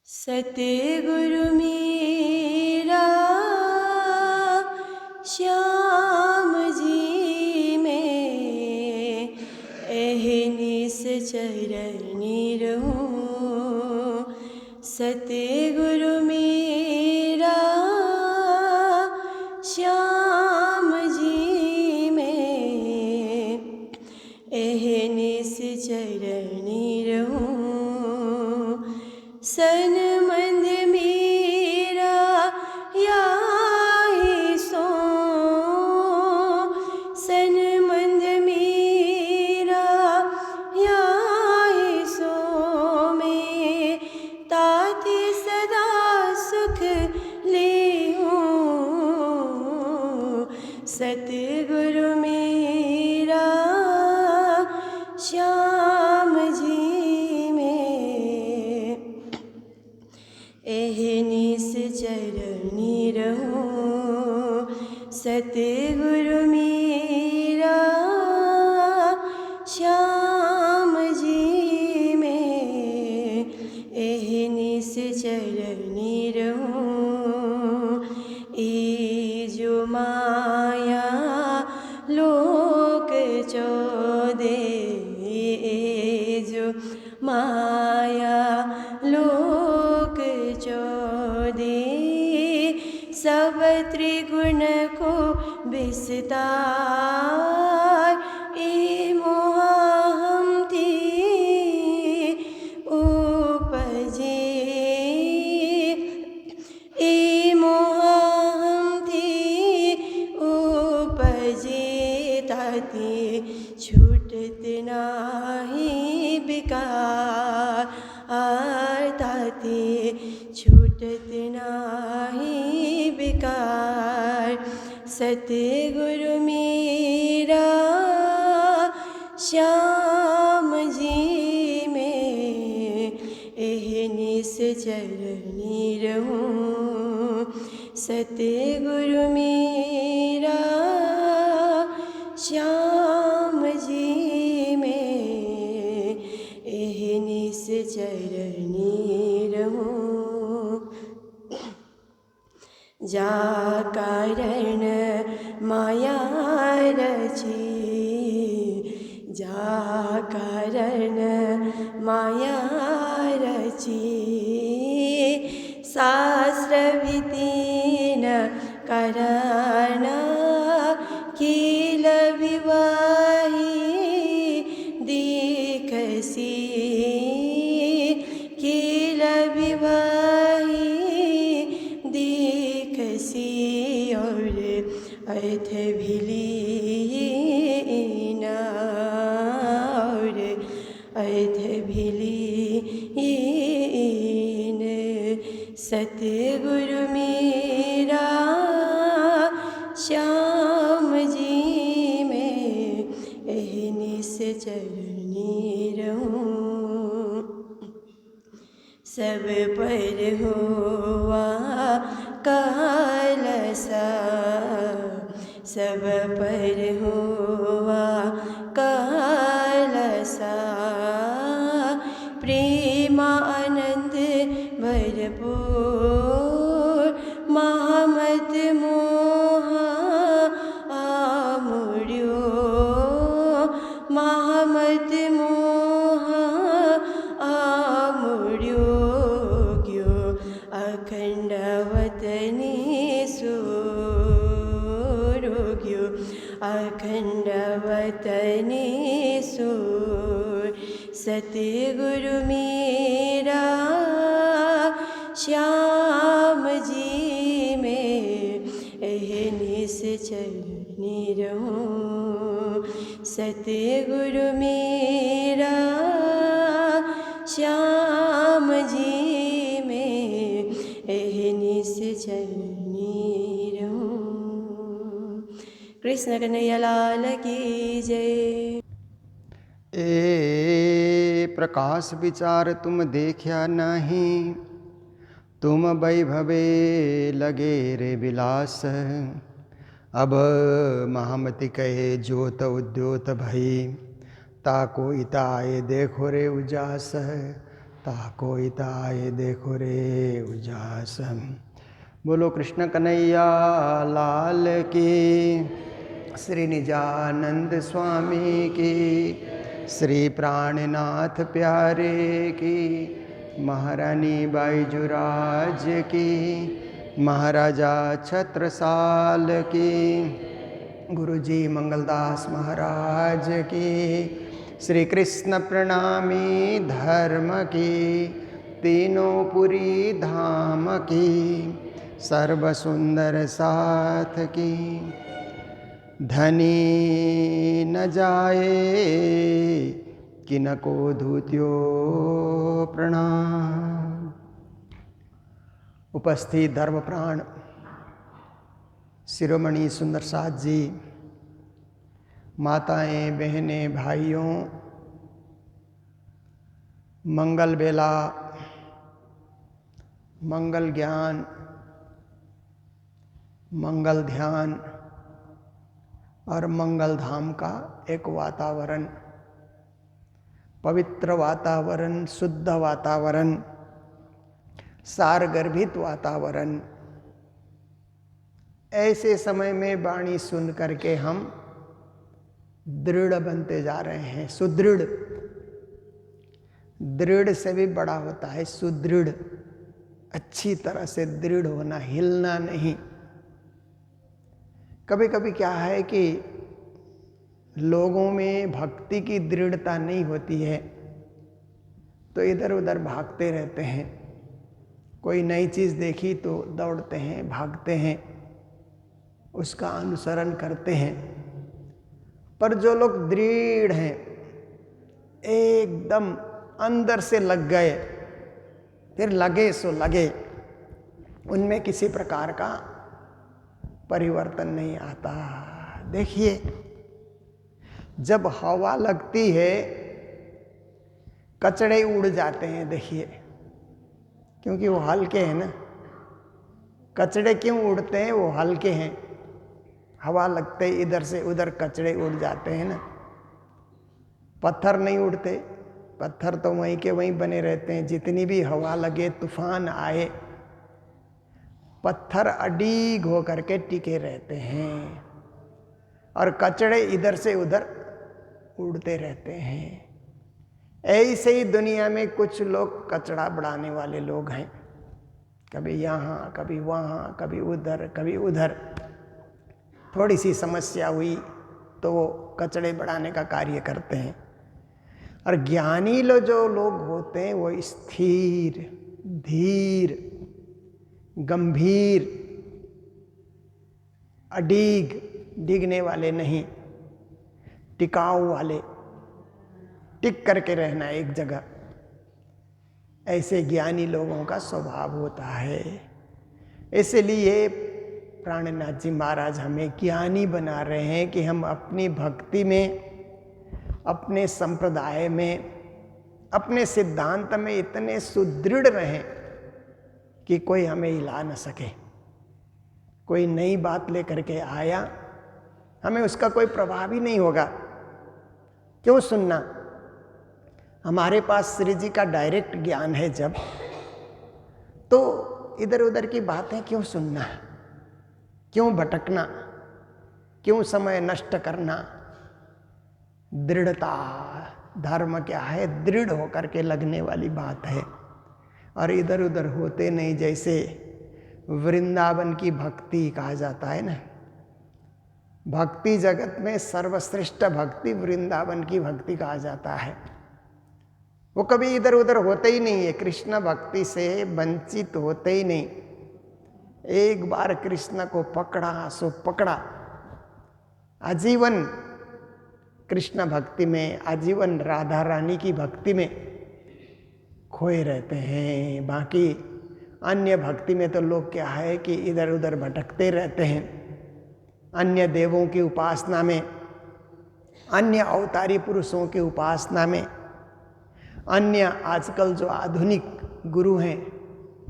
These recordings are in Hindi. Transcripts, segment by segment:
सतगुरु मेरा श्याम जी में अहनिस चरणी रहूं। सतगुरु मेरा श्याम जी में अहनिस चरणी रहूं। सन मंद मेरा याही सो, सन मंद मेरा याही सो में ताति सदा सुख लेहूं। सतगुरु मेरा श्याम जी में अहनिस चरणी रहूं। सतगुरु मेरा श्याम जी में अहनिस चरणी रहूं। ए जो माया लोक चौदे, ए जो माया लोक चौदे, सब त्रिगुण को विस्तार। ए मोहम थी उपजे, ए मोहम थी उपजे, ताति छूटत नाही बिकार, ताति छूटत नाही बिकार। सतगुरु मेरा श्याम जी में अहनिस चरणी रहूं। सतगुरु मेरा श्याम जी में अहनिस चरणी रहूं। जा कारण माया रची, जा कारण माया रची, शास्त्र विधिन करण किल विवाही दीखसी, किल विवाही दीखसी। और अर्थ विलीन, और अर्थ विलीन। सतगुरु मेरा श्याम जी में अहनिस चरणी रहूं। सब पर हुआ कलसा, सब पर हुआ कलसा। प्रेम आनंद भरपूर, महामत मोह आमुड्यो, महामत मोह आमुड्यो। ग्यो अखंड वतनी सूरोग्यो, अखंड वतनी सूर। सतगुरु मेरा श्याम जी में अहनिस चरणी रहूं। सतगुरु मेरा श्याम जी में अहनिस चरणी रहूं। कृष्ण कन्हैया लाल की जय। ए प्रकाश विचार तुम देखा नहीं, तुम वैभवे लगे रे विलास। अब महामति कहे ज्योत उद्योत भई, ताको इताए देखो रे उजास, ताको इताए देखो रे उजास। बोलो कृष्ण कन्हैया लाल की, श्री निजानंद स्वामी की, श्री प्राणनाथ प्यारे की, महारानी बाईजुराज की, महाराजा छत्रसाल की, गुरुजी मंगलदास महाराज की, श्री कृष्ण प्रणामी धर्म की, तीनों पुरी धाम की, सर्व सुंदर साथ की। धनी न जाए किनको धूत्यो प्रणाम। उपस्थित धर्म प्राण शिरोमणि सुंदर साथ जी, माताएं बहनें भाइयों, मंगल बेला, मंगल ज्ञान, मंगल ध्यान और मंगल धाम का एक वातावरण, पवित्र वातावरण, शुद्ध वातावरण, सारगर्भित वातावरण। ऐसे समय में वाणी सुन करके हम दृढ़ बनते जा रहे हैं, सुदृढ़। दृढ़ से भी बड़ा होता है सुदृढ़, अच्छी तरह से दृढ़ होना, हिलना नहीं। कभी कभी क्या है कि लोगों में भक्ति की दृढ़ता नहीं होती है तो इधर उधर भागते रहते हैं। कोई नई चीज़ देखी तो दौड़ते हैं, भागते हैं, उसका अनुसरण करते हैं। पर जो लोग दृढ़ हैं, एकदम अंदर से लग गए, फिर लगे सो लगे, उनमें किसी प्रकार का परिवर्तन नहीं आता। देखिए, जब हवा लगती है कचड़े उड़ जाते हैं, देखिए, क्योंकि वो हल्के हैं ना। कचड़े क्यों उड़ते हैं? वो हल्के हैं। हवा लगते इधर से उधर कचड़े उड़ जाते हैं ना। पत्थर नहीं उड़ते, पत्थर तो वहीं के वहीं बने रहते हैं। जितनी भी हवा लगे, तूफान आए, पत्थर अडीग होकर के टिके रहते हैं और कचड़े इधर से उधर उड़ते रहते हैं। ऐसे ही दुनिया में कुछ लोग कचड़ा बढ़ाने वाले लोग हैं, कभी यहाँ, कभी वहाँ, कभी उधर, कभी उधर। थोड़ी सी समस्या हुई तो वो कचड़े बढ़ाने का कार्य करते हैं। और ज्ञानी लोग जो लोग होते हैं वो स्थिर, धीर, गंभीर, अडीग, डिगने वाले नहीं, टिकाऊ वाले, टिक करके रहना एक जगह। ऐसे ज्ञानी लोगों का स्वभाव होता है। इसलिए प्राणनाथ जी महाराज हमें ज्ञानी बना रहे हैं कि हम अपनी भक्ति में, अपने संप्रदाय में, अपने सिद्धांत में इतने सुदृढ़ रहें कि कोई हमें हिला न सके। कोई नई बात लेकर के आया, हमें उसका कोई प्रभाव ही नहीं होगा। क्यों सुनना? हमारे पास श्री जी का डायरेक्ट ज्ञान है जब, तो इधर उधर की बातें क्यों सुनना, क्यों भटकना, क्यों समय नष्ट करना। दृढ़ता, धर्म क्या है? दृढ़ होकर के लगने वाली बात है और इधर उधर होते नहीं। जैसे वृंदावन की भक्ति कहा जाता है ना, भक्ति जगत में सर्वश्रेष्ठ भक्ति वृंदावन की भक्ति कहा जाता है। वो कभी इधर उधर होते ही नहीं है, कृष्ण भक्ति से वंचित होते ही नहीं। एक बार कृष्ण को पकड़ा सो पकड़ा, आजीवन कृष्ण भक्ति में, आजीवन राधा रानी की भक्ति में खोए रहते हैं। बाकी अन्य भक्ति में तो लोग क्या है कि इधर उधर भटकते रहते हैं। अन्य देवों की उपासना में, अन्य अवतारी पुरुषों की उपासना में, अन्य आजकल जो आधुनिक गुरु हैं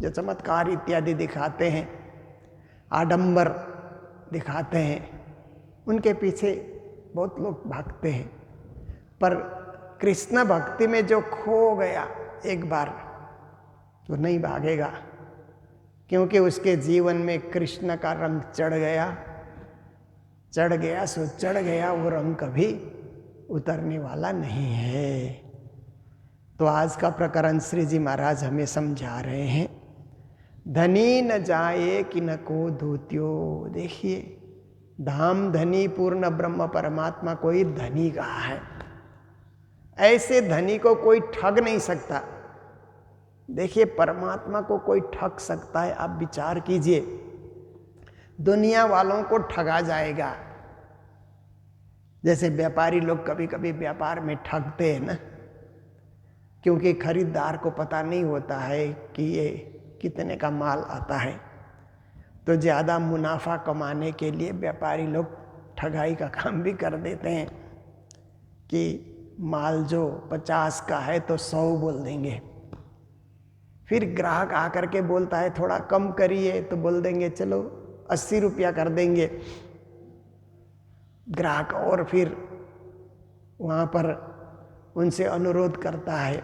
जो चमत्कार इत्यादि दिखाते हैं, आडंबर दिखाते हैं, उनके पीछे बहुत लोग भागते हैं। पर कृष्ण भक्ति में जो खो गया एक बार तो नहीं भागेगा, क्योंकि उसके जीवन में कृष्ण का रंग चढ़ गया सो चढ़ गया, वो रंग कभी उतरने वाला नहीं है। तो आज का प्रकरण श्री जी महाराज हमें समझा रहे हैं, धनी न जाए कि न को धूत्यो। देखिए, धाम धनी पूर्ण ब्रह्म परमात्मा कोई धनी कहा है, ऐसे धनी को कोई ठग नहीं सकता। देखिए, परमात्मा को कोई ठग सकता है? आप विचार कीजिए, दुनिया वालों को ठगा जाएगा। जैसे व्यापारी लोग कभी कभी व्यापार में ठगते हैं ना, क्योंकि खरीदार को पता नहीं होता है कि ये कितने का माल आता है, तो ज़्यादा मुनाफा कमाने के लिए व्यापारी लोग ठगाई का काम भी कर देते हैं कि माल जो 50 का है तो 100 बोल देंगे। फिर ग्राहक आकर के बोलता है थोड़ा कम करिए, तो बोल देंगे चलो 80 रुपया कर देंगे ग्राहक, और फिर वहाँ पर उनसे अनुरोध करता है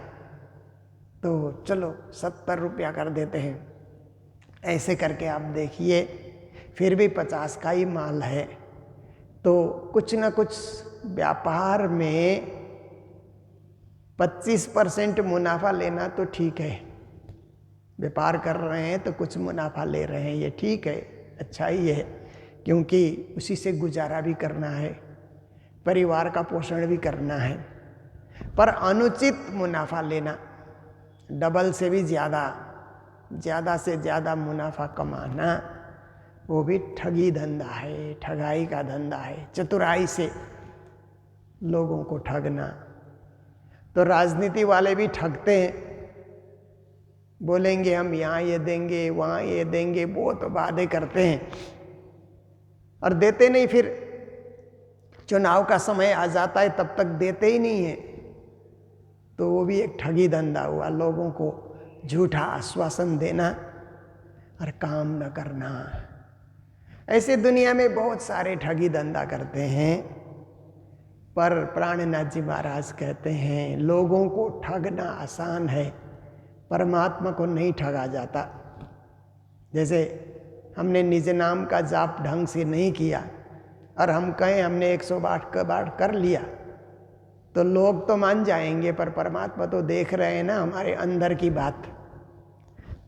तो चलो 70 रुपया कर देते हैं। ऐसे करके आप देखिए, फिर भी 50 का ही माल है। तो कुछ ना कुछ व्यापार में 25% मुनाफा लेना तो ठीक है, व्यापार कर रहे हैं तो कुछ मुनाफा ले रहे हैं, ये ठीक है, अच्छा ही है, क्योंकि उसी से गुजारा भी करना है, परिवार का पोषण भी करना है। पर अनुचित मुनाफा लेना, डबल से भी ज़्यादा से ज़्यादा मुनाफा कमाना, वो भी ठगी धंधा है, ठगाई का धंधा है, चतुराई से लोगों को ठगना। तो राजनीति वाले भी ठगते हैं, बोलेंगे हम यहाँ ये देंगे, वहाँ ये देंगे, बहुत वादे करते हैं और देते नहीं। फिर चुनाव का समय आ जाता है तब तक देते ही नहीं है, तो वो भी एक ठगी धंधा हुआ, लोगों को झूठा आश्वासन देना और काम न करना। ऐसे दुनिया में बहुत सारे ठगी धंधा करते हैं, पर प्राणनाथ जी महाराज कहते हैं लोगों को ठगना आसान है, परमात्मा को नहीं ठगा जाता। जैसे हमने निज नाम का जाप ढंग से नहीं किया और हम कहें हमने 108 बार कर लिया, तो लोग तो मान जाएंगे, पर परमात्मा तो देख रहे हैं ना हमारे अंदर की बात।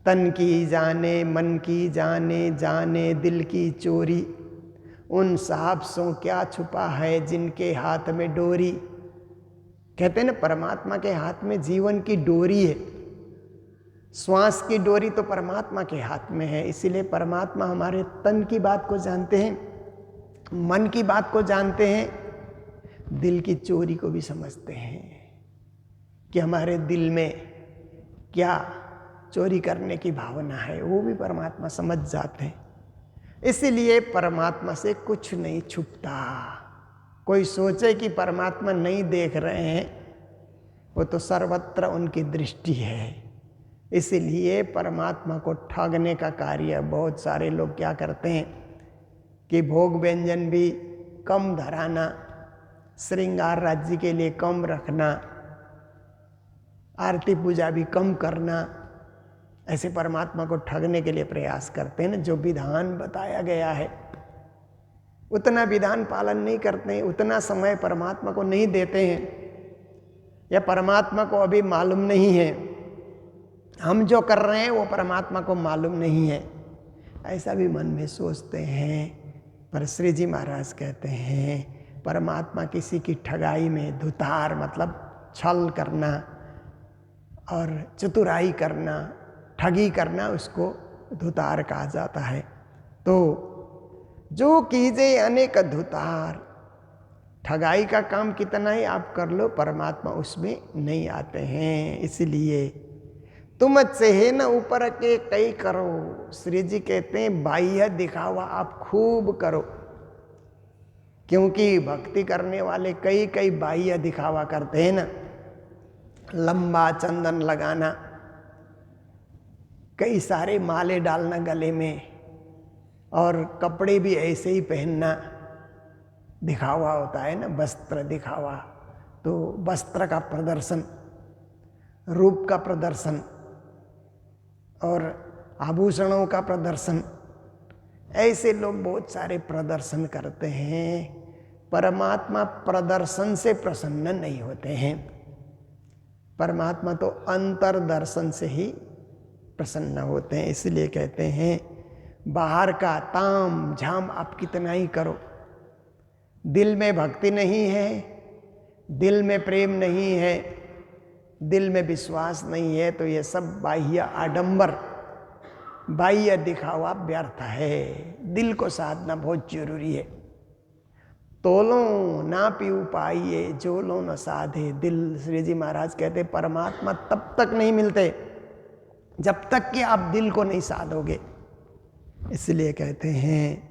तन की जाने, मन की जाने, जाने दिल की चोरी, उन साहब सो क्या छुपा है जिनके हाथ में डोरी। कहते हैं ना, परमात्मा के हाथ में जीवन की डोरी है, श्वास की डोरी तो परमात्मा के हाथ में है। इसीलिए परमात्मा हमारे तन की बात को जानते हैं, मन की बात को जानते हैं, दिल की चोरी को भी समझते हैं कि हमारे दिल में क्या चोरी करने की भावना है, वो भी परमात्मा समझ जाते हैं। इसीलिए परमात्मा से कुछ नहीं छुपता। कोई सोचे कि परमात्मा नहीं देख रहे हैं, वो तो सर्वत्र उनकी दृष्टि है। इसीलिए परमात्मा को ठगने का कार्य बहुत सारे लोग क्या करते हैं कि भोग व्यंजन भी कम धराना, श्रृंगार राज्य के लिए कम रखना, आरती पूजा भी कम करना, ऐसे परमात्मा को ठगने के लिए प्रयास करते हैं ना। जो विधान बताया गया है उतना विधान पालन नहीं करते हैं, उतना समय परमात्मा को नहीं देते हैं, या परमात्मा को अभी मालूम नहीं है, हम जो कर रहे हैं वो परमात्मा को मालूम नहीं है, ऐसा भी मन में सोचते हैं। पर श्री जी महाराज कहते हैं परमात्मा किसी की ठगाई में, धुतार मतलब छल करना और चतुराई करना, ठगी करना, उसको धुतार कहा जाता है। तो जो कीजे अनेक धुतार, ठगाई का काम कितना ही आप कर लो, परमात्मा उसमें नहीं आते हैं। इसलिए तुम से है न ऊपर के कई करो। श्री जी कहते हैं बाह्य दिखावा आप खूब करो, क्योंकि भक्ति करने वाले कई बाह्य दिखावा करते हैं ना। लंबा चंदन लगाना, कई सारे माले डालना गले में, और कपड़े भी ऐसे ही पहनना दिखावा होता है ना, वस्त्र दिखावा। तो वस्त्र का प्रदर्शन, रूप का प्रदर्शन और आभूषणों का प्रदर्शन, ऐसे लोग बहुत सारे प्रदर्शन करते हैं। परमात्मा प्रदर्शन से प्रसन्न नहीं होते हैं। परमात्मा तो अंतर दर्शन से ही प्रसन्न होते हैं। इसलिए कहते हैं बाहर का ताम झाम आप कितना ही करो, दिल में भक्ति नहीं है, दिल में प्रेम नहीं है, दिल में विश्वास नहीं है, तो ये सब बाह्य आडंबर, बाह्य दिखावा व्यर्थ है। दिल को साधना बहुत जरूरी है। तोलो ना पीऊ पाइए जो लो न साधे दिल। श्री जी महाराज कहते परमात्मा तब तक नहीं मिलते जब तक कि आप दिल को नहीं साधोगे। इसलिए कहते हैं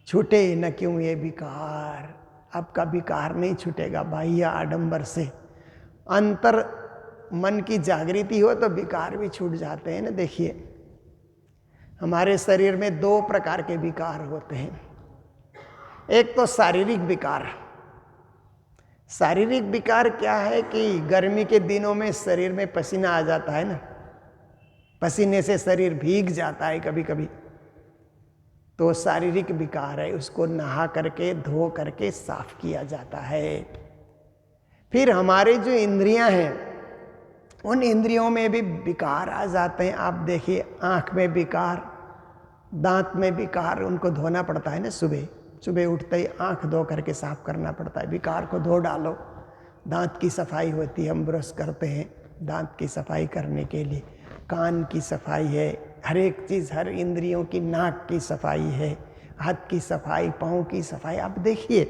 छूटे न क्यों ये विकार। आपका विकार नहीं छूटेगा बाह्य आडंबर से। अंतर मन की जागृति हो तो विकार भी छूट जाते हैं ना। देखिए हमारे शरीर में 2 प्रकार के विकार होते हैं। एक तो शारीरिक विकार। शारीरिक विकार क्या है कि गर्मी के दिनों में शरीर में पसीना आ जाता है ना, पसीने से शरीर भीग जाता है कभी कभी, तो शारीरिक विकार है। उसको नहा करके धो करके साफ किया जाता है। फिर हमारे जो इंद्रियां हैं उन इंद्रियों में भी विकार आ जाते हैं। आप देखिए आंख में विकार, दांत में विकार, उनको धोना पड़ता है ना। सुबह सुबह उठते ही आंख धो करके साफ करना पड़ता है। विकार को धो डालो। दांत की सफाई होती है, हम ब्रश करते हैं दांत की सफाई करने के लिए। कान की सफाई है, हर एक चीज़, हर इंद्रियों की, नाक की सफाई है, हाथ की सफाई, पाँव की सफाई। आप देखिए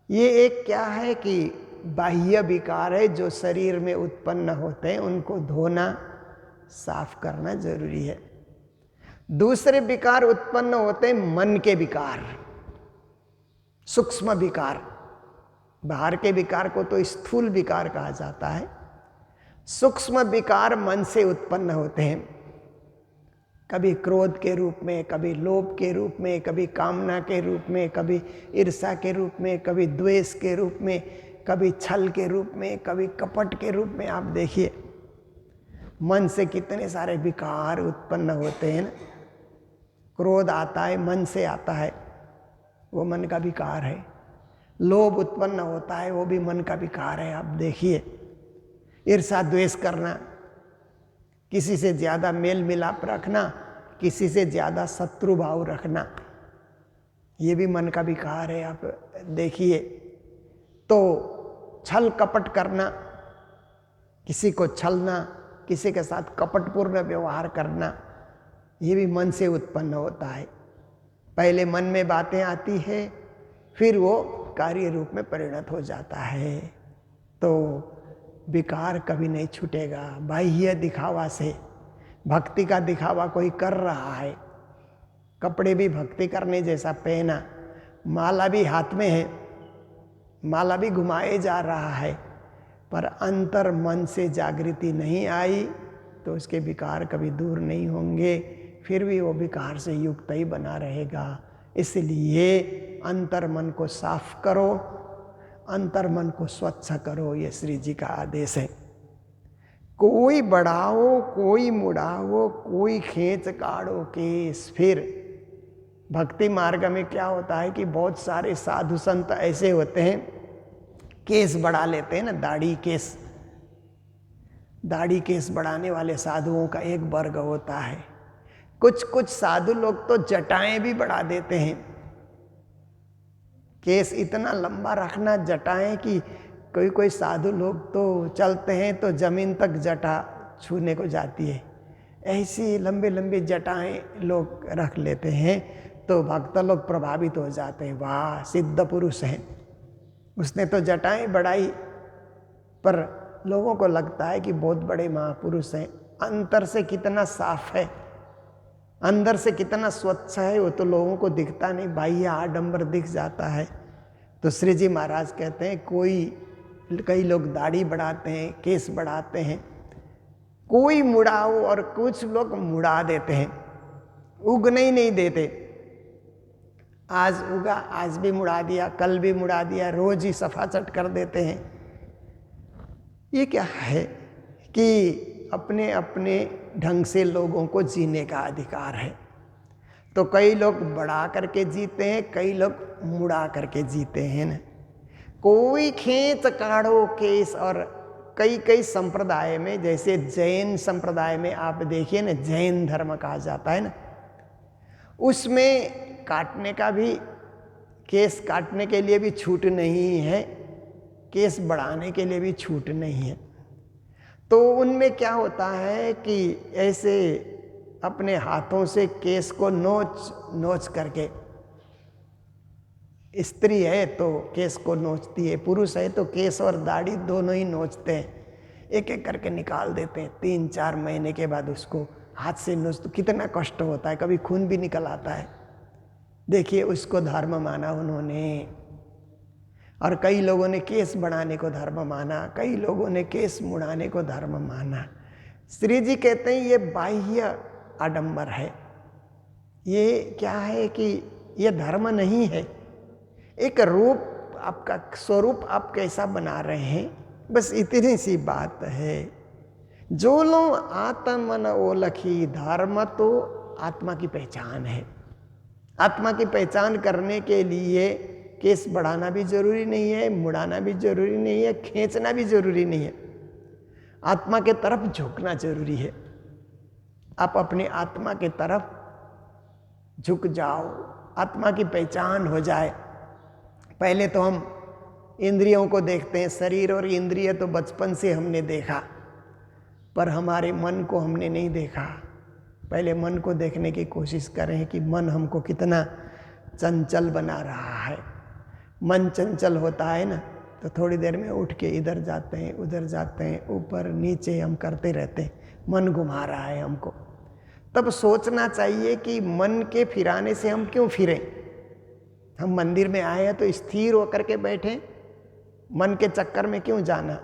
ये एक क्या है कि बाह्य विकार है जो शरीर में उत्पन्न होते हैं, उनको धोना साफ करना जरूरी है। दूसरे विकार उत्पन्न होते हैं मन के विकार, सूक्ष्म विकार। बाहर के विकार को तो स्थूल विकार कहा जाता है। सूक्ष्म विकार मन से उत्पन्न होते हैं, कभी क्रोध के रूप में, कभी लोभ के रूप में, कभी कामना के रूप में, कभी ईर्ष्या के रूप में, कभी द्वेष के रूप में, कभी छल के रूप में, कभी कपट के रूप में। आप देखिए मन से कितने सारे विकार उत्पन्न होते हैं ना। क्रोध आता है मन से आता है, वो मन का विकार है। लोभ उत्पन्न होता है, वो भी मन का विकार है। आप देखिए ईर्ष्या द्वेष करना, किसी से ज़्यादा मेल मिलाप रखना, किसी से ज़्यादा शत्रु भाव रखना, ये भी मन का विकार है। आप देखिए तो छल कपट करना, किसी को छलना, किसी के साथ कपटपूर्ण व्यवहार करना, ये भी मन से उत्पन्न होता है। पहले मन में बातें आती है, फिर वो कार्य रूप में परिणत हो जाता है। तो विकार कभी नहीं छूटेगा बाह्य दिखावा से। भक्ति का दिखावा कोई कर रहा है, कपड़े भी भक्ति करने जैसा पहना, माला भी हाथ में है, माला भी घुमाए जा रहा है, पर अंतर मन से जागृति नहीं आई तो उसके विकार कभी दूर नहीं होंगे, फिर भी वो विकार से युक्त ही बना रहेगा। इसलिए अंतर मन को साफ करो, अंतर मन को स्वच्छ करो, ये श्री जी का आदेश है। कोई बढ़ाओ कोई मुड़ाओ, कोई खींच काढ़ो केस। फिर भक्ति मार्ग में क्या होता है कि बहुत सारे साधु संत ऐसे होते हैं, केस बढ़ा लेते हैं ना, दाढ़ी केस। दाढ़ी केस बढ़ाने वाले साधुओं का एक वर्ग होता है। कुछ कुछ साधु लोग तो जटाएं भी बढ़ा देते हैं। केस इतना लंबा रखना, जटाएं कि कोई कोई साधु लोग तो चलते हैं तो जमीन तक जटा छूने को जाती है। ऐसी लंबे लंबे जटाएं लोग रख लेते हैं तो भक्त लोग प्रभावित हो जाते हैं, वाह सिद्ध पुरुष हैं, उसने तो जटाएं बढ़ाई। पर लोगों को लगता है कि बहुत बड़े महापुरुष हैं। अंतर से कितना साफ है, अंदर से कितना स्वच्छ है, वो तो लोगों को दिखता नहीं, बाह्य आडंबर दिख जाता है। तो श्री जी महाराज कहते हैं कई लोग दाढ़ी बढ़ाते हैं, केस बढ़ाते हैं, कोई मुड़ाओ और कुछ लोग मुड़ा देते हैं। उगने ही नहीं देते। आज उगा, आज भी मुड़ा दिया, कल भी मुड़ा दिया, रोज ही सफाचट कर देते हैं। ये क्या है कि अपने अपने ढंग से लोगों को जीने का अधिकार है। तो कई लोग बढ़ा करके जीते हैं, कई लोग मुड़ा करके जीते हैं ना। कोई खींच काढ़ो केस। और कई कई संप्रदाय में, जैसे जैन संप्रदाय में आप देखिए ना, जैन धर्म कहा जाता है ना, उसमें काटने का भी, केस काटने के लिए भी छूट नहीं है, केस बढ़ाने के लिए भी छूट नहीं है। तो उनमें क्या होता है कि ऐसे अपने हाथों से केस को नोच नोच करके, स्त्री है तो केस को नोचती है, पुरुष है तो केस और दाढ़ी दोनों ही नोचते हैं, एक एक करके निकाल देते हैं। 3-4 महीने के बाद उसको हाथ से नोच, तो कितना कष्ट होता है, कभी खून भी निकल आता है। देखिए, उसको धर्म माना उन्होंने। और कई लोगों ने केस बढ़ाने को धर्म माना, कई लोगों ने केस मुड़ाने को धर्म माना। श्री जी कहते हैं ये बाह्य आडंबर है। ये क्या है कि ये धर्म नहीं है। एक रूप, आपका स्वरूप आप कैसा बना रहे हैं, बस इतनी सी बात है। जो लो आत्मन ओलखी, धर्म तो आत्मा की पहचान है। आत्मा की पहचान करने के लिए केस बढ़ाना भी जरूरी नहीं है, मुड़ाना भी जरूरी नहीं है, खींचना भी जरूरी नहीं है। आत्मा के तरफ झुकना जरूरी है। आप अपने आत्मा के तरफ झुक जाओ, आत्मा की पहचान हो जाए। पहले तो हम इंद्रियों को देखते हैं, शरीर और इंद्रिय तो बचपन से हमने देखा, पर हमारे मन को हमने नहीं देखा। पहले मन को देखने की कोशिश करें कि मन हमको कितना चंचल बना रहा है। मन चंचल होता है ना, तो थोड़ी देर में उठ के इधर जाते हैं, उधर जाते हैं, ऊपर नीचे हम करते रहते हैं, मन घुमा रहा है हमको। तब सोचना चाहिए कि मन के फिराने से हम क्यों फिरें। हम मंदिर में आए हैं तो स्थिर होकर के बैठें, मन के चक्कर में क्यों जाना।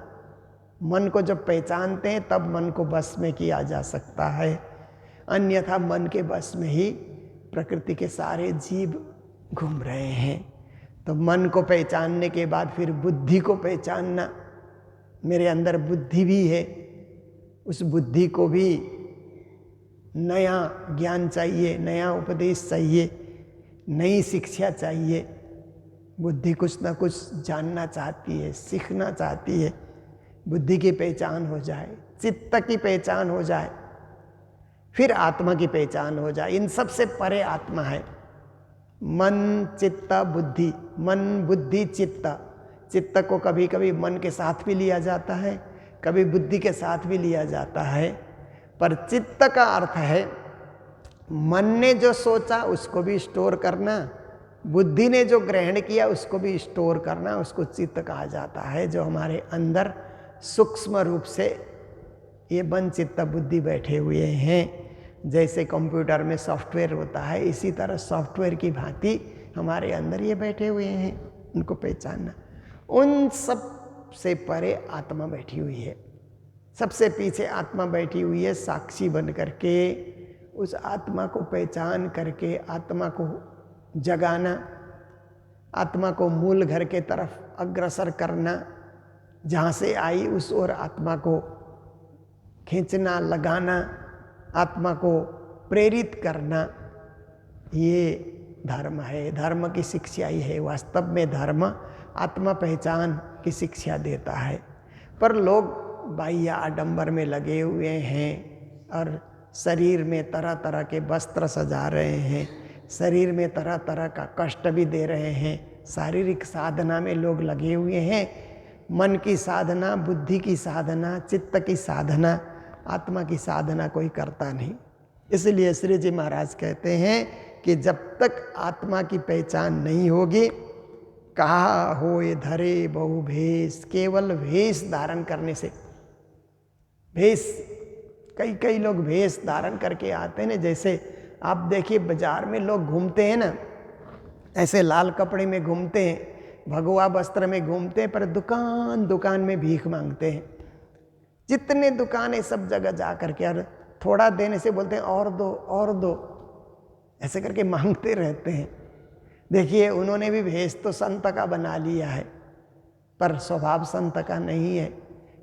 मन को जब पहचानते हैं तब मन को बस में किया जा सकता है, अन्यथा मन के बस में ही प्रकृति के सारे जीव घूम रहे हैं। तो मन को पहचानने के बाद फिर बुद्धि को पहचानना। मेरे अंदर बुद्धि भी है, उस बुद्धि को भी नया ज्ञान चाहिए, नया उपदेश चाहिए, नई शिक्षा चाहिए। बुद्धि कुछ ना कुछ जानना चाहती है, सीखना चाहती है। बुद्धि की पहचान हो जाए, चित्त की पहचान हो जाए, फिर आत्मा की पहचान हो जाए। इन सबसे परे आत्मा है। मन, चित्त, बुद्धि। मन, बुद्धि, चित्त। चित्त को कभी कभी मन के साथ भी लिया जाता है, कभी बुद्धि के साथ भी लिया जाता है। पर चित्त का अर्थ है मन ने जो सोचा उसको भी स्टोर करना, बुद्धि ने जो ग्रहण किया उसको भी स्टोर करना, उसको चित्त कहा जाता है। जो हमारे अंदर सूक्ष्म रूप से ये मन, चित्त, बुद्धि बैठे हुए हैं। जैसे कंप्यूटर में सॉफ्टवेयर होता है, इसी तरह सॉफ्टवेयर की भांति हमारे अंदर ये बैठे हुए हैं, उनको पहचानना। उन सब से परे आत्मा बैठी हुई है, सबसे पीछे आत्मा बैठी हुई है, साक्षी बन करके उस आत्मा को पहचान करके आत्मा को जगाना, आत्मा को मूल घर के तरफ अग्रसर करना, जहाँ से आई उस ओर आत्मा को खींचना, लगाना, आत्मा को प्रेरित करना, ये धर्म है। धर्म की शिक्षा ही है। वास्तव में धर्म आत्मा पहचान की शिक्षा देता है। पर लोग बाह्य आडंबर में लगे हुए हैं और शरीर में तरह तरह के वस्त्र सजा रहे हैं, शरीर में तरह तरह का कष्ट भी दे रहे हैं। शारीरिक साधना में लोग लगे हुए हैं। मन की साधना, बुद्धि की साधना, चित्त की साधना, आत्मा की साधना कोई करता नहीं। इसलिए श्री जी महाराज कहते हैं कि जब तक आत्मा की पहचान नहीं होगी, कहा हो ये धरे बहु भेष। केवल भेष धारण करने से, भेष, कई कई लोग भेष धारण करके आते हैं ना। जैसे आप देखिए बाजार में लोग घूमते हैं ना, ऐसे लाल कपड़े में घूमते हैं, भगवा वस्त्र में घूमते हैं, पर दुकान दुकान में भीख मांगते हैं। जितने दुकान है सब जगह जा करके और थोड़ा देने से बोलते हैं और दो और दो। ऐसे करके मांगते रहते हैं। देखिए उन्होंने भी भेष तो संत का बना लिया है, पर स्वभाव संत का नहीं है।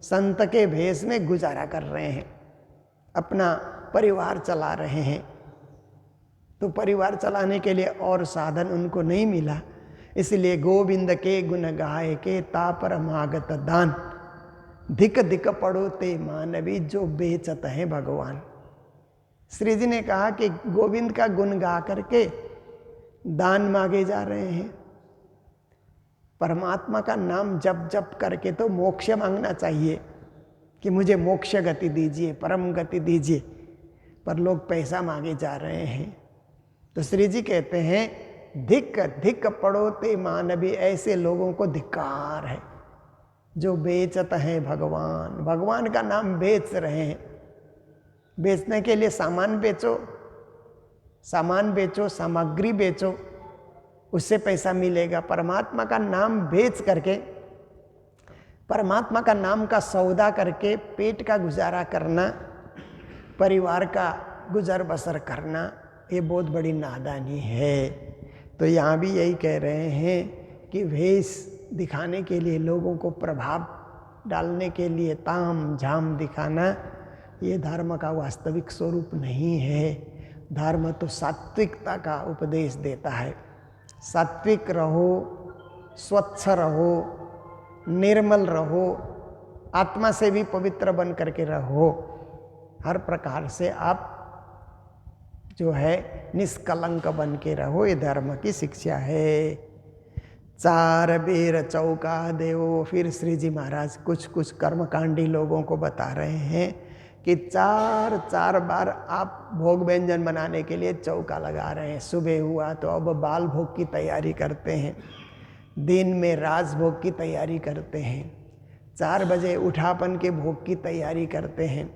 संत के भेष में गुजारा कर रहे हैं, अपना परिवार चला रहे हैं। तो परिवार चलाने के लिए और साधन उनको नहीं मिला, इसलिए गोविंद के गुण गाए के तापरमागत दान, धिक धिक पड़ो ते मानवी जो बेचत है भगवान। श्री जी ने कहा कि गोविंद का गुण गा करके दान मांगे जा रहे हैं। परमात्मा का नाम जप जप करके तो मोक्ष मांगना चाहिए कि मुझे मोक्ष गति दीजिए, परम गति दीजिए, पर लोग पैसा मांगे जा रहे हैं। तो श्री जी कहते हैं धिक धिक पड़ोते मानवी, ऐसे लोगों को धिक्कार है जो बेचत है भगवान। भगवान का नाम बेच रहे हैं। बेचने के लिए सामान बेचो, सामान बेचो, सामग्री बेचो, उससे पैसा मिलेगा। परमात्मा का नाम बेच करके, परमात्मा का नाम का सौदा करके पेट का गुजारा करना, परिवार का गुजर बसर करना, ये बहुत बड़ी नादानी है। तो यहाँ भी यही कह रहे हैं कि भेष दिखाने के लिए, लोगों को प्रभाव डालने के लिए ताम झाम दिखाना, ये धर्म का वास्तविक स्वरूप नहीं है। धर्म तो सात्विकता का उपदेश देता है। सात्विक रहो, स्वच्छ रहो, निर्मल रहो, आत्मा से भी पवित्र बन करके रहो। हर प्रकार से आप जो है निष्कलंक बन के रहो, ये धर्म की शिक्षा है। चार बेर चौका देवो। फिर श्री जी महाराज कुछ कुछ कर्मकांडी लोगों को बता रहे हैं कि चार चार बार आप भोग व्यंजन बनाने के लिए चौका लगा रहे हैं। सुबह हुआ तो अब बाल भोग की तैयारी करते हैं, दिन में राज भोग की तैयारी करते हैं, 4 बजे उठापन के भोग की तैयारी करते हैं,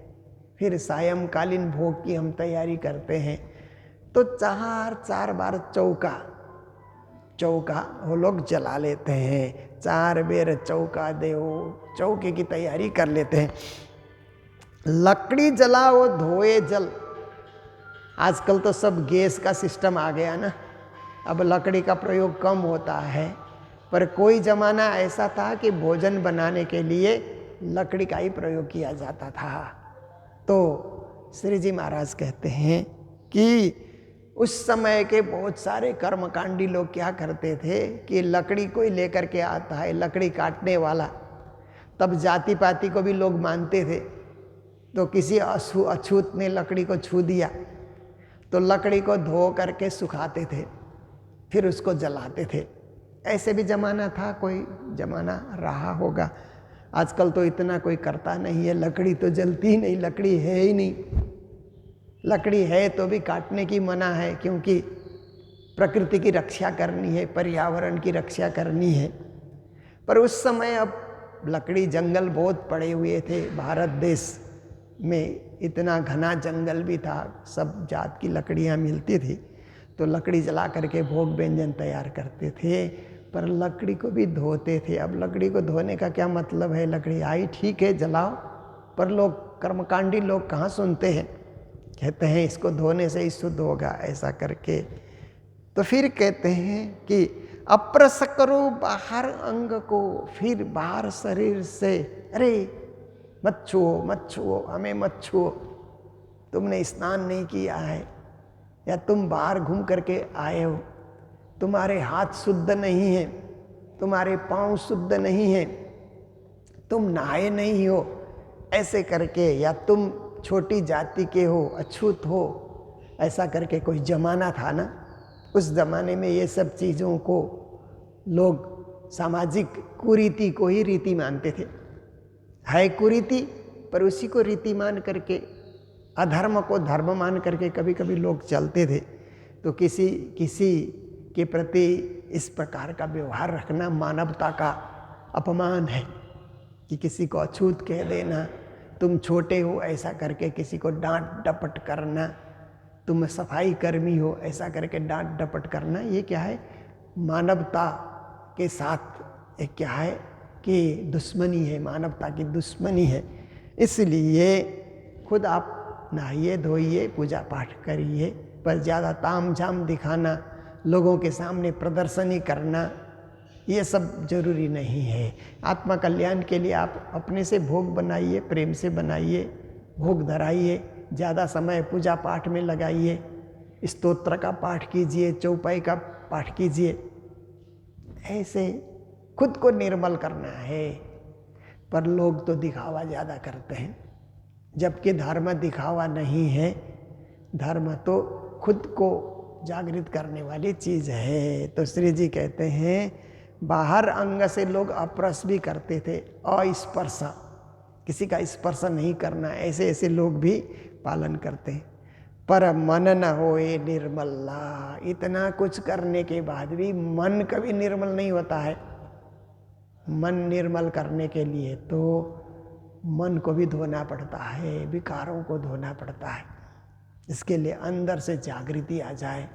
फिर सायंकालीन भोग की हम तैयारी करते हैं। तो 4 बार चौका वो लोग जला लेते हैं। 4 बेर चौका देओ, चौके की तैयारी कर लेते हैं। लकड़ी जलाओ धोए जल। आजकल तो सब गैस का सिस्टम आ गया ना, अब लकड़ी का प्रयोग कम होता है, पर कोई ज़माना ऐसा था कि भोजन बनाने के लिए लकड़ी का ही प्रयोग किया जाता था। तो श्री जी महाराज कहते हैं कि उस समय के बहुत सारे कर्मकांडी लोग क्या करते थे कि लकड़ी कोई लेकर के आता है, लकड़ी काटने वाला, तब जाति पाति को भी लोग मानते थे। तो किसी अछूत ने लकड़ी को छू दिया तो लकड़ी को धो करके सुखाते थे, फिर उसको जलाते थे। ऐसे भी जमाना था, कोई जमाना रहा होगा। आजकल तो इतना कोई करता नहीं है, लकड़ी तो जलती ही नहीं, लकड़ी है ही नहीं। लकड़ी है तो भी काटने की मना है, क्योंकि प्रकृति की रक्षा करनी है, पर्यावरण की रक्षा करनी है। पर उस समय अब लकड़ी, जंगल बहुत पड़े हुए थे। भारत देश में इतना घना जंगल भी था, सब जात की लकड़ियाँ मिलती थी, तो लकड़ी जला करके भोग व्यंजन तैयार करते थे। पर लकड़ी को भी धोते थे। अब लकड़ी को धोने का क्या मतलब है? लकड़ी आई ठीक है जलाओ, पर लोग कर्मकांडी लोग कहाँ सुनते हैं, कहते हैं इसको धोने से ही शुद्ध होगा, ऐसा करके। तो फिर कहते हैं कि अप्रस करो बाहर अंग को, फिर बाहर शरीर से, अरे मत छुओ मत छुओ, हमें मत छुओ, तुमने स्नान नहीं किया है, या तुम बाहर घूम करके आए हो, तुम्हारे हाथ शुद्ध नहीं है, तुम्हारे पांव शुद्ध नहीं है, तुम नहाए नहीं हो, ऐसे करके, या तुम छोटी जाति के हो, अछूत हो, ऐसा करके कोई जमाना था ना। उस जमाने में ये सब चीज़ों को लोग सामाजिक कुरीति को ही रीति मानते थे। है कुरीति, पर उसी को रीति मान करके, अधर्म को धर्म मान करके कभी कभी लोग चलते थे। तो किसी के प्रति इस प्रकार का व्यवहार रखना मानवता का अपमान है, कि किसी को अछूत कह देना, तुम छोटे हो ऐसा करके किसी को डांट डपट करना, तुम सफाई कर्मी हो ऐसा करके डांट डपट करना, ये क्या है? मानवता के साथ एक क्या है कि दुश्मनी है, मानवता की दुश्मनी है। इसलिए खुद आप नहाइए धोइए, पूजा पाठ करिए, पर ज़्यादा ताम झाम दिखाना, लोगों के सामने प्रदर्शनी करना, ये सब जरूरी नहीं है। आत्मा कल्याण के लिए आप अपने से भोग बनाइए, प्रेम से बनाइए, भोग धराइए, ज़्यादा समय पूजा पाठ में लगाइए, स्तोत्र का पाठ कीजिए, चौपाई का पाठ कीजिए। ऐसे खुद को निर्मल करना है। पर लोग तो दिखावा ज़्यादा करते हैं, जबकि धर्म दिखावा नहीं है। धर्म तो खुद को जागृत करने वाली चीज़ है। तो श्री जी कहते हैं बाहर अंग से लोग अप्रस भी करते थे, अस्पर्श, किसी का स्पर्श नहीं करना, ऐसे ऐसे लोग भी पालन करते हैं। पर मन न होए निर्मला, इतना कुछ करने के बाद भी मन कभी निर्मल नहीं होता है। मन निर्मल करने के लिए तो मन को भी धोना पड़ता है, विकारों को धोना पड़ता है। इसके लिए अंदर से जागृति आ जाए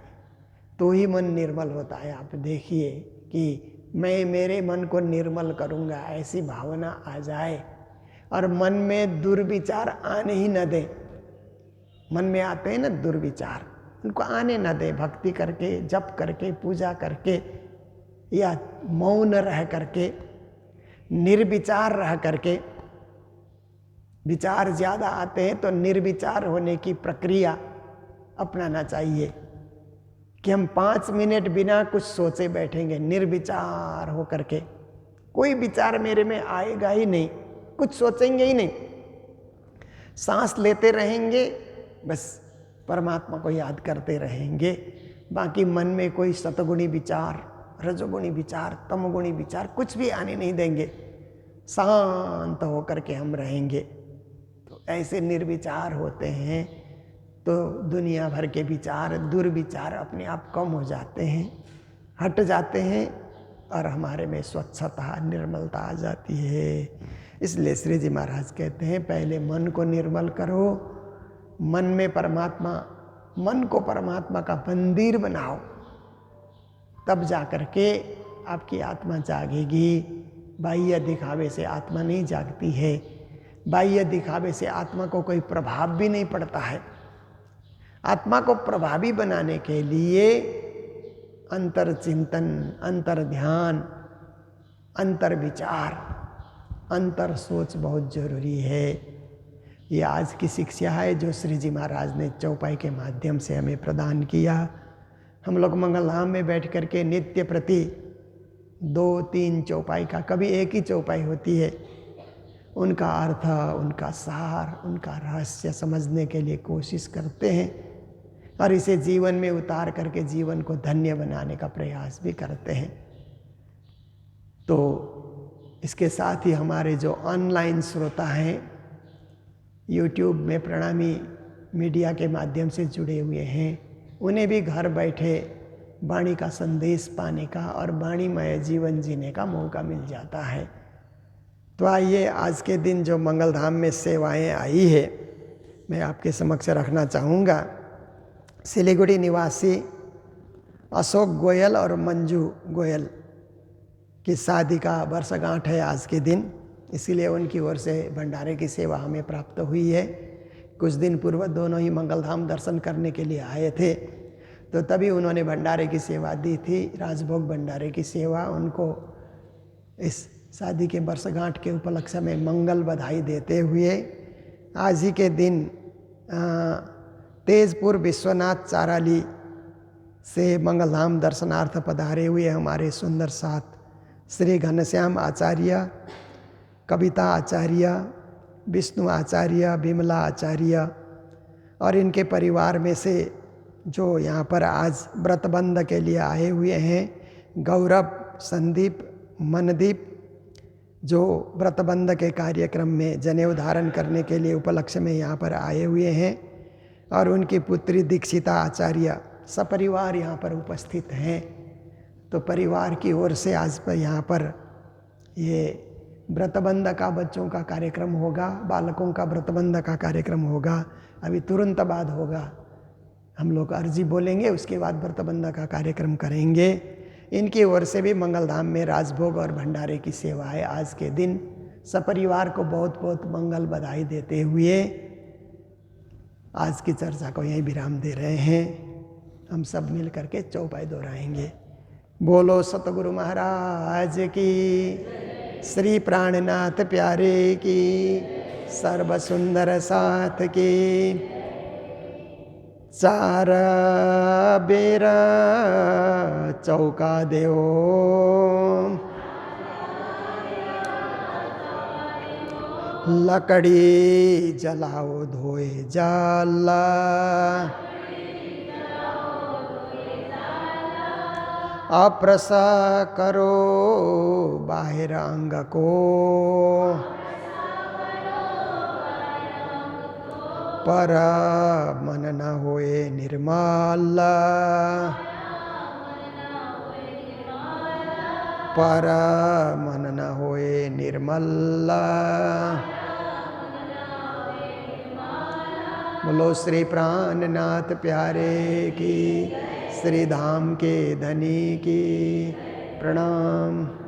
तो ही मन निर्मल होता है। आप देखिए कि मैं मेरे मन को निर्मल करूँगा, ऐसी भावना आ जाए और मन में दुर्विचार आने ही न दे। मन में आते हैं ना दुर्विचार, उनको आने न दे। भक्ति करके, जप करके, पूजा करके या मौन रह करके, निर्विचार रह करके, विचार ज़्यादा आते हैं तो निर्विचार होने की प्रक्रिया अपनाना चाहिए कि हम 5 मिनट बिना कुछ सोचे बैठेंगे, निर्विचार हो करके। कोई विचार मेरे में आएगा ही नहीं, कुछ सोचेंगे ही नहीं, सांस लेते रहेंगे, बस परमात्मा को याद करते रहेंगे। बाकी मन में कोई सतगुणी विचार, रजोगुणी विचार, तमगुणी विचार कुछ भी आने नहीं देंगे। शांत होकर के हम रहेंगे। तो ऐसे निर्विचार होते हैं तो दुनिया भर के विचार, दुर्विचार अपने आप कम हो जाते हैं, हट जाते हैं और हमारे में स्वच्छता, निर्मलता आ जाती है। इसलिए श्री जी महाराज कहते हैं पहले मन को निर्मल करो, मन में परमात्मा, मन को परमात्मा का मंदिर बनाओ, तब जा कर के आपकी आत्मा जागेगी। बाह्य दिखावे से आत्मा नहीं जागती है। बाह्य दिखावे से आत्मा को कोई प्रभाव भी नहीं पड़ता है। आत्मा को प्रभावी बनाने के लिए अंतर चिंतन, अंतर ध्यान, अंतर विचार, अंतर सोच बहुत जरूरी है। ये आज की शिक्षा है जो श्री जी महाराज ने चौपाई के माध्यम से हमें प्रदान किया। हम लोग मंगलधाम में बैठ कर के नित्य प्रति 2-3 चौपाई का, कभी एक ही चौपाई होती है, उनका अर्थ, उनका सार, उनका रहस्य समझने के लिए कोशिश करते हैं और इसे जीवन में उतार करके जीवन को धन्य बनाने का प्रयास भी करते हैं। तो इसके साथ ही हमारे जो ऑनलाइन श्रोता हैं, यूट्यूब में प्रणामी मीडिया के माध्यम से जुड़े हुए हैं, उन्हें भी घर बैठे वाणी का संदेश पाने का और वाणीमय जीवन जीने का मौका मिल जाता है। तो आइए आज के दिन जो मंगलधाम में सेवाएं आई है मैं आपके समक्ष रखना चाहूँगा। सिलीगुड़ी निवासी अशोक गोयल और मंजू गोयल की शादी का वर्षगांठ है आज के दिन, इसीलिए उनकी ओर से भंडारे की सेवा हमें प्राप्त हुई है। कुछ दिन पूर्व दोनों ही मंगलधाम दर्शन करने के लिए आए थे, तो तभी उन्होंने भंडारे की सेवा दी थी, राजभोग भंडारे की सेवा। उनको इस शादी के वर्षगांठ के उपलक्ष्य में मंगल बधाई देते हुए आज ही के दिन तेजपुर विश्वनाथ चाराली से मंगलधाम दर्शनार्थ पधारे हुए हमारे सुंदर साथ श्री घनश्याम आचार्य, कविता आचार्य, विष्णु आचार्य, विमला आचार्य और इनके परिवार में से जो यहाँ पर आज व्रतबंध के लिए आए हुए हैं, गौरव, संदीप, मनदीप, जो व्रतबंध के कार्यक्रम में जनेऊ धारण करने के लिए उपलक्ष्य में यहाँ पर आए हुए हैं, और उनकी पुत्री दीक्षिता आचार्य सपरिवार यहाँ पर उपस्थित हैं। तो परिवार की ओर से आज पर यहाँ पर ये व्रतबंध का बच्चों का कार्यक्रम होगा, बालकों का व्रतबंध का कार्यक्रम होगा, अभी तुरंत बाद होगा। हम लोग अर्जी बोलेंगे, उसके बाद व्रतबंध का कार्यक्रम करेंगे। इनकी ओर से भी मंगलधाम में राजभोग और भंडारे की सेवा है आज के दिन। सपरिवार को बहुत बहुत मंगल बधाई देते हुए आज की चर्चा को यहीं विराम दे रहे हैं। हम सब मिल करके चौपाई दोहराएंगे। बोलो सतगुरु महाराज की, श्री प्राणनाथ प्यारे की, सर्व सुंदर साथ की। चार बेरा चौका देओ, लकड़ी जलाओ धोए जाला, अप्रस करो बाहिर अंग को, पर मन न होए निर्मल, पर मन न होए निर्मल। बोलो श्री प्राणनाथ प्यारे की, श्री धाम के धनी की। प्रणाम।